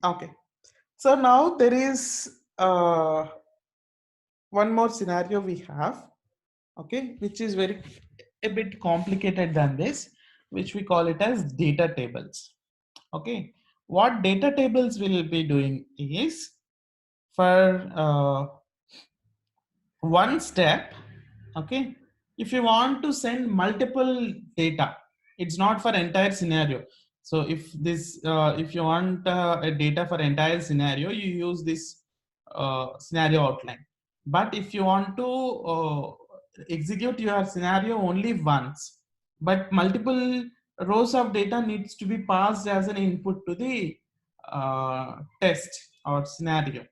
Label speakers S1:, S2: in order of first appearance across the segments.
S1: Okay. So now there is one more scenario we have, okay, which is very a bit complicated than this, which we call it as data tables. Okay, what data tables will be doing is for one step. Okay, if you want to send multiple data, it's not for entire scenario. So if you want a data for entire scenario, you use this scenario outline. But if you want to execute your scenario only once, but multiple rows of data needs to be passed as an input to the test or scenario,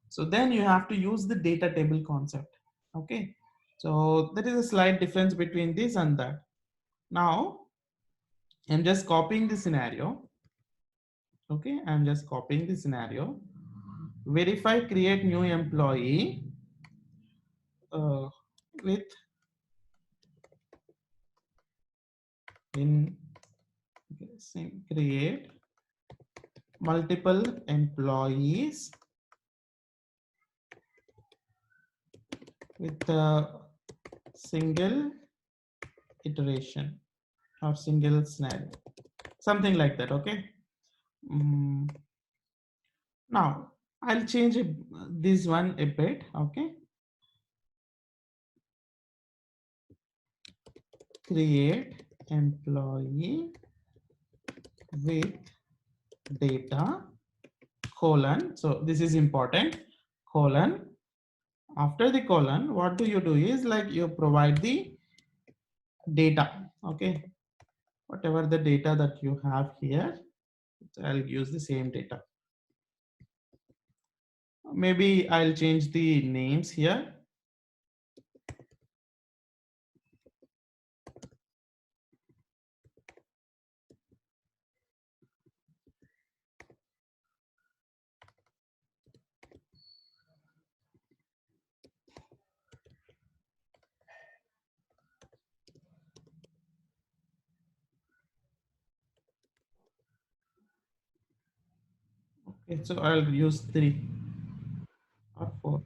S1: so then you have to use the data table concept. Okay, so there is a slight difference between this and that. Now I'm just copying the scenario. Okay, I'm just copying the scenario. Verify create new employee uh, with in create multiple employees with a single iteration or single scenario, something like that. Okay. Mm, now I'll change this one a bit. Okay, create employee with data colon. So this is important, colon. After the colon, what do you do is like you provide the data. Okay, whatever the data that you have here, I'll use the same data. Maybe I'll change the names here. Okay, so I'll use 3 or 4.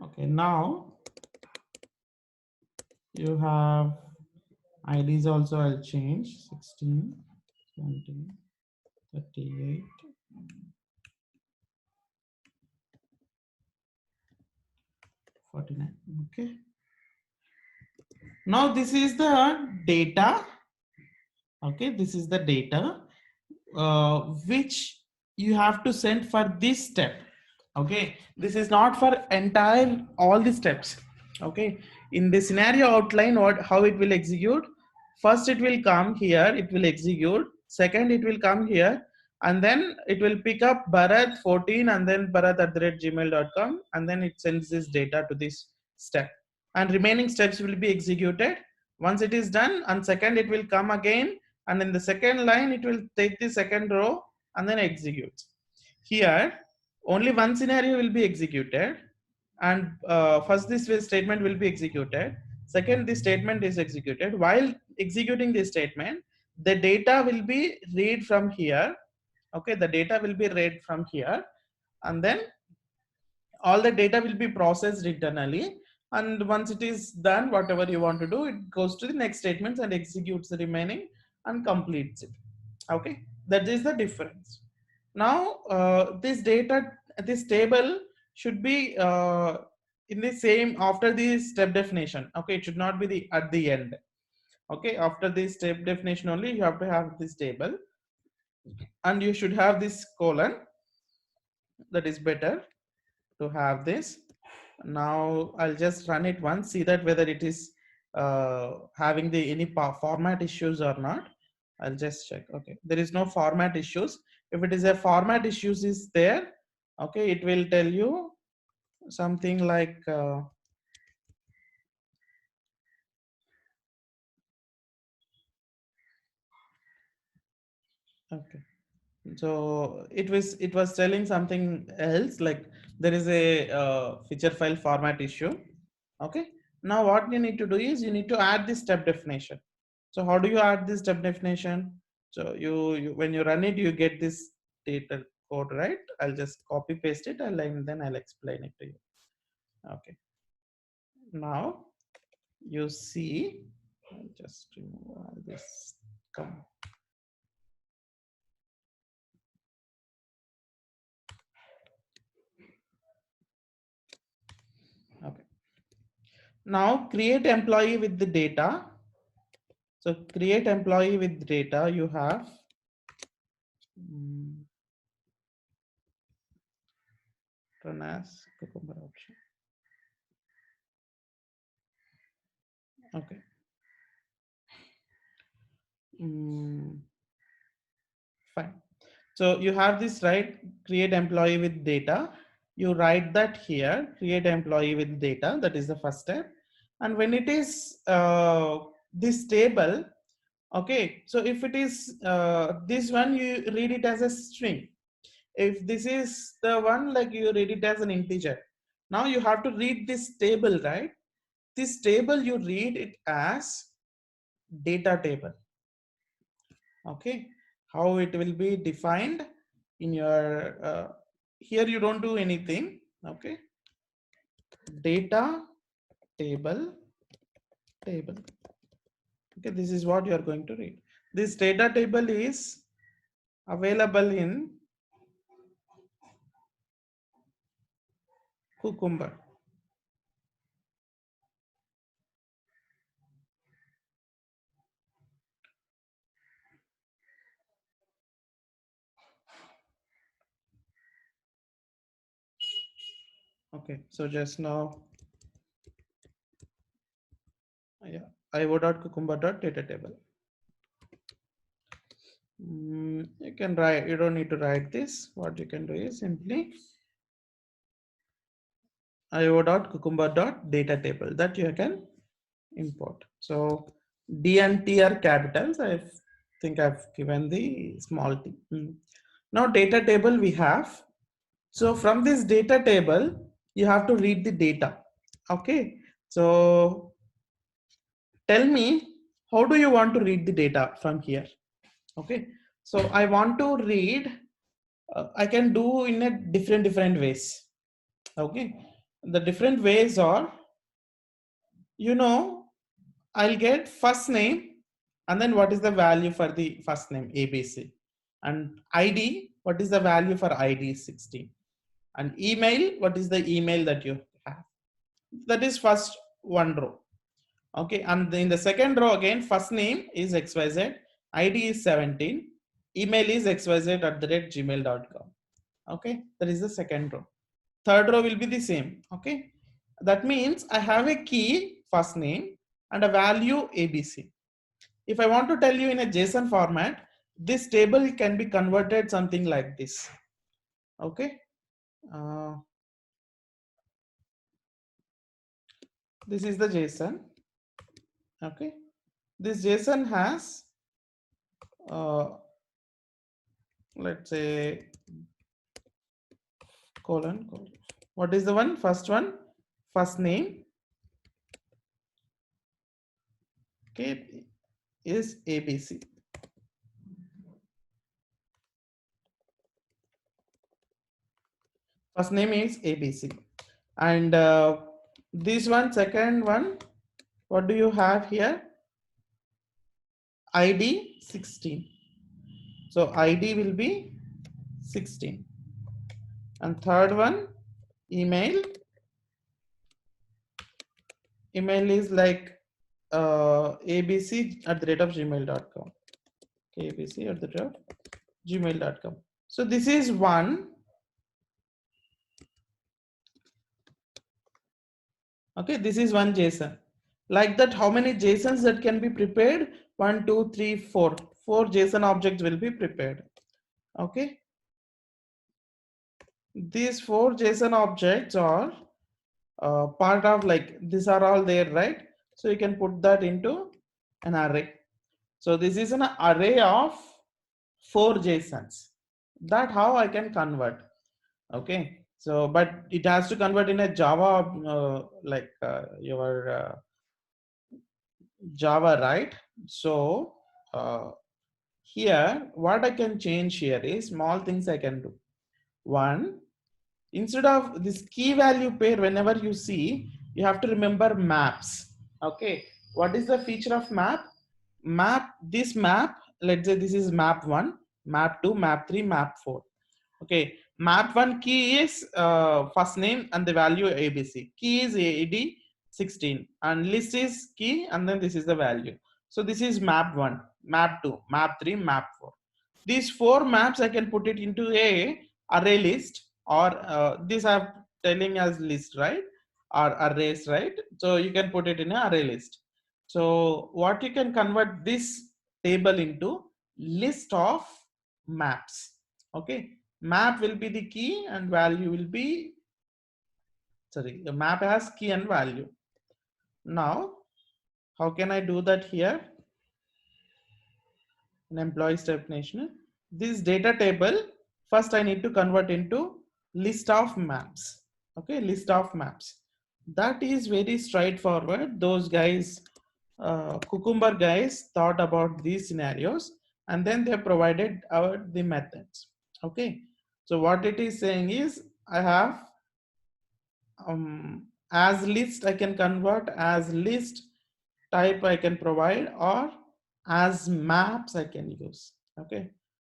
S1: Okay, now you have IDs also. I'll change 16, 20, 38, 49. Okay, now this is the data. Okay, this is the data which you have to send for this step. Okay, this is not for entire all the steps. Okay, in the scenario outline, what how it will execute: first it will come here, it will execute; second it will come here, and then it will pick up Bharat 14 and then bharat@gmail.com, and then it sends this data to this step, and remaining steps will be executed. Once it is done, and second it will come again, and in the second line it will take the second row and then executes. Here only one scenario will be executed, and first this statement will be executed, second this statement is executed. While executing this statement, the data will be read from here. Okay, the data will be read from here, and then all the data will be processed internally, and once it is done, whatever you want to do, it goes to the next statements and executes the remaining and completes it. Okay, that is the difference. Now this data, this table should be in the same after the step definition. Okay, it should not be the at the end. Okay, after this step definition only you have to have this table, and you should have this colon. That is better to have this. Now I'll just run it once, see that whether it is having the any format issues or not. I'll just check. Okay, there is no format issues. If it is a format issues is there, okay, it will tell you something like okay, So it was telling something else, like there is a feature file format issue. Okay, now what you need to do is you need to add this step definition. So how do you add this step definition? So you when you run it, you get this data code, right? I'll just copy paste it and then I'll explain it to you. Okay, now you see, I'll just remove all this. Come. Okay, now create employee with the data. So create employee with data, you have run as Cucumber option. Okay. Fine. So you have this, right? Create employee with data. You write that here, create employee with data. That is the first step. And when it is this table, okay. So if it is this one, you read it as a string. If this is the one, like you read it as an integer. Now you have to read this table, right? This table you read it as data table. Okay, how it will be defined in your here you don't do anything. Okay, data table. Okay, this is what you are going to read. This data table is available in Cucumber. Okay, so just now, yeah, io.cucumber.data table. You can write, you don't need to write this. What you can do is simply io.cucumber.data table that you can import. So D and T are capitals. I think I've given the small t. Now data table we have. So from this data table, you have to read the data. Okay. So tell me, how do you want to read the data from here? Okay. So I want to read, I can do in a different ways. Okay. The different ways are, you know, I'll get first name and then what is the value for the first name ABC, and ID, what is the value for ID 16, and email, what is the email that you have. That is first one row. Okay, and in the second row again, first name is XYZ, ID is 17, email is xyz@gmail.com. Okay, that is the second row. Third row will be the same. Okay, that means I have a key first name and a value ABC. If I want to tell you in a JSON format, this table can be converted something like this. Okay. Uh, this is the JSON. Okay. This JSON has, let's say, colon. What is the one? First one, first name. Okay, is ABC. First name is ABC. And this one, second one, what do you have here? ID 16. So ID will be 16. And third one, email. Email is like abc@gmail.com. Okay, abc@gmail.com. So this is one. Okay, this is one JSON. Like that, how many JSONs that can be prepared? 1, 2, 3, 4. 4 JSON objects will be prepared. Okay. These 4 JSON objects are part of, like, these are all there, right? So you can put that into an array. So this is an array of 4 JSONs. That how I can convert. Okay, so but it has to convert in a Java, your Java, right? So here, what I can change here is small things I can do. One, instead of this key value pair, whenever you see, you have to remember maps. Okay, what is the feature of map? This map, let's say this is map 1, map 2, map 3, map 4. Okay, map 1 key is first name and the value ABC. Key is AD 16 and list is key and then this is the value. So this is map 1, map 2, map 3, map 4. These 4 maps I can put it into a array list, or this I'm telling as list, right? Or arrays, right? So you can put it in an array list. So what you can convert this table into list of maps. Okay, map will be the key and value will be, sorry, the map has key and value. Now how can I do that here in employees definition? This data table, first I need to convert into list of maps. Okay, list of maps. That is very straightforward. Those guys, Cucumber guys, thought about these scenarios and then they provided the methods. Okay, so what it is saying is I have as list I can convert, as list type I can provide, or as maps I can use. Okay,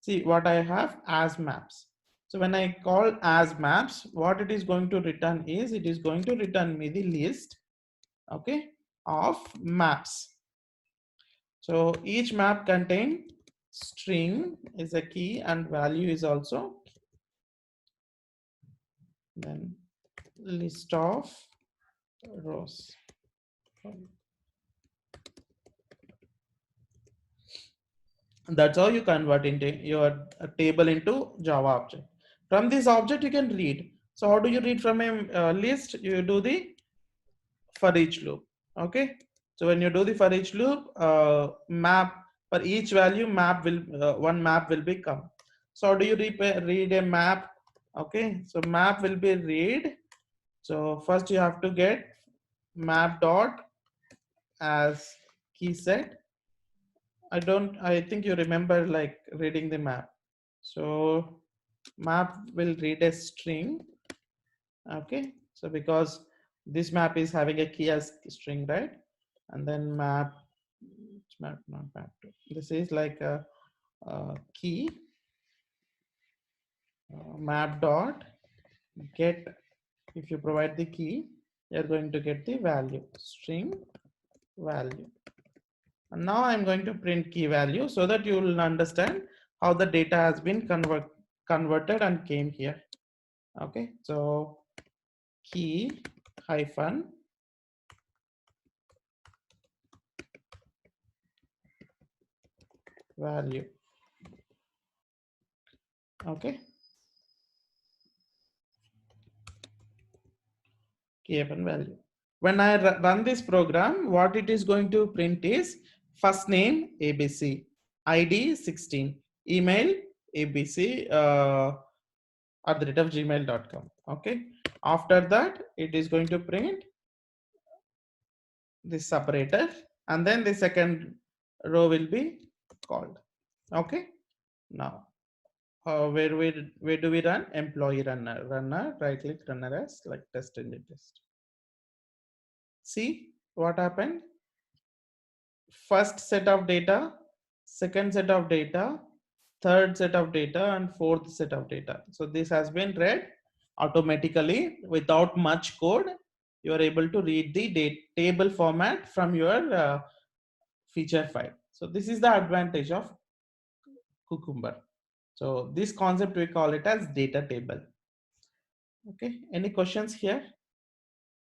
S1: see what I have as maps. So when I call as maps, what it is going to return is, it is going to return me the list, okay, of maps. So each map contain string is a key and value is also, then list of rows. That's how you convert into your table into Java object. From this object you can read. So how do you read from a list? You do the for each loop. Okay, so when you do the for each loop, map for each value, map will one map will become. So how do you read a map? Okay, so map will be read. So first you have to get map dot as key set. I think you remember like reading the map. So map will read a string. Okay, so because this map is having a key as string, right? And then map not map two. This is like a key map dot get. If you provide the key, you're going to get the value string value. And now I'm going to print key value so that you will understand how the data has been converted and came here. Okay, so key hyphen value. Okay, key hyphen value. When I run this program, what it is going to print is first name ABC, ID 16, email ABC at the rate of gmail.com. Okay, after that it is going to print this separator and then the second row will be called. Okay, now where do we run? Employee runner, right click runner as like test engine test. See what happened? First set of data, second set of data, third set of data, and fourth set of data. So this has been read automatically without much code. You are able to read the table format from your feature file. So this is the advantage of Cucumber. So this concept we call it as data table. Okay, any questions here?